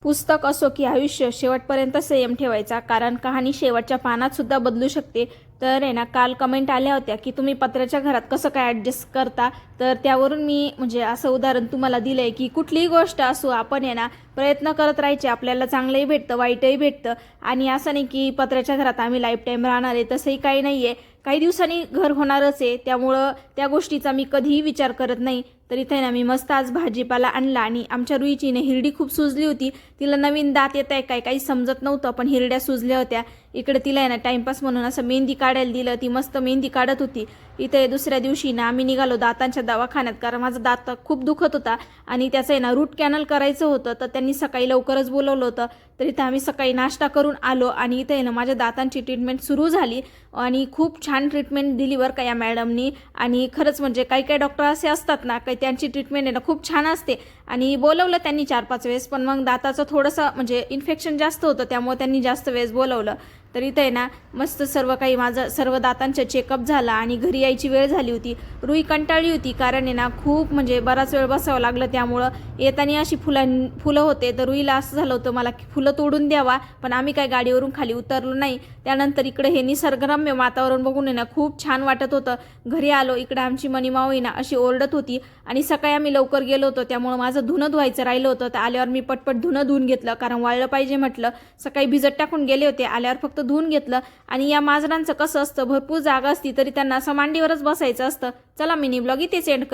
पुस्तक असो की आयुष्य, शेवटपर्यंत संयम ठेवायचा, कारण कहाणी शेवटच्या पानात सुद्धा बदलू शकते. तर आहे ना, काल कमेंट आल्या होत्या की तुम्ही पत्र्याच्या घरात कसं काय ॲडजस्ट करता. तर त्यावरून मी म्हणजे असं उदाहरण तुम्हाला दिलं आहे की कुठलीही गोष्ट असो, आपण आहे ना प्रयत्न करत राहायचे. आपल्याला चांगलंही भेटतं, वाईटही भेटतं. आणि असं नाही की पत्र्याच्या घरात आम्ही लाईफ टाईम राहणार आहे, तसंही काही नाही आहे. काही दिवसांनी घर होणारच आहे, त्यामुळं त्या गोष्टीचा मी कधीही विचार करत नाही. तर इथे ना मी मस्त आज भाजीपाला आणला आणि आमच्या रुईची ने हिरडी खूप सुजली होती. तिला नवीन दात येत आहे काय काही समजत नव्हतं, पण हिरड्या सुजल्या होत्या. इकडे तिला आहे ना टाईमपास म्हणून असं मेहंदी काढायला दिलं, ती मस्त मेहंदी काढत होती. इथे दुसऱ्या दिवशी ना आम्ही निघालो दातांच्या दवाखान्यात, कारण माझा दात खूप दुखत होता आणि त्याचं आहे ना रूट कॅनल करायचं होतं. तर त्यांनी सकाळी लवकरच बोलवलं होतं. तर इथं आम्ही सकाळी नाश्ता करून आलो आणि इथे आहे ना माझ्या दातांची ट्रीटमेंट सुरू झाली आणि खूप छान ट्रीटमेंट दिली बरं का या मॅडमनी. आणि खरंच म्हणजे काही काही डॉक्टर असे असतात ना, काही त्यांची ट्रीटमेंट आहे ना खूप छान असते. आणि बोलवलं त्यांनी 4-5 वेळेस, पण मग दाताचं थोडंसं म्हणजे इन्फेक्शन जास्त होतं, त्यामुळे त्यांनी जास्त वेळेस बोलवलं. तर इथे आहे ना मस्त सर्व काही माझं सर्व दातांचं चेकअप झाला आणि घरी यायची वेळ झाली होती. रुई कंटाळली होती, कारण आहे ना खूप म्हणजे बराच वेळ बसावं लागलं. त्यामुळं येताना अशी फुलं होते, तर रुईला असं झालं होतं मला फुलं तोडून द्यावा, पण आम्ही काय गाडीवरून खाली उतरलो नाही. त्यानंतर इकडे हे निसर्गरम्य वातावरण बघून आहे ना खूप छान वाटत होतं. घरी आलो, इकडे आमची मनीमाऊ आहे ना अशी ओरडत होती. आणि सकाळी आम्ही लवकर गेलो होतो, त्यामुळं माझं धुणं धुवायचं राहिलं होतं. तर आल्यावर मी पटपट धुणं धुवून घेतलं, कारण वाळलं पाहिजे म्हटलं. सकाळी भिजत टाकून गेले होते, आल्यावर फक्त धुवून घेतलं. आणि या माजरांचं कसं असतं, भरपूर जागा असती तरी त्यांना असं मांडीवरच बसायचं असतं. चला मिनी ब्लॉग इथेच एंड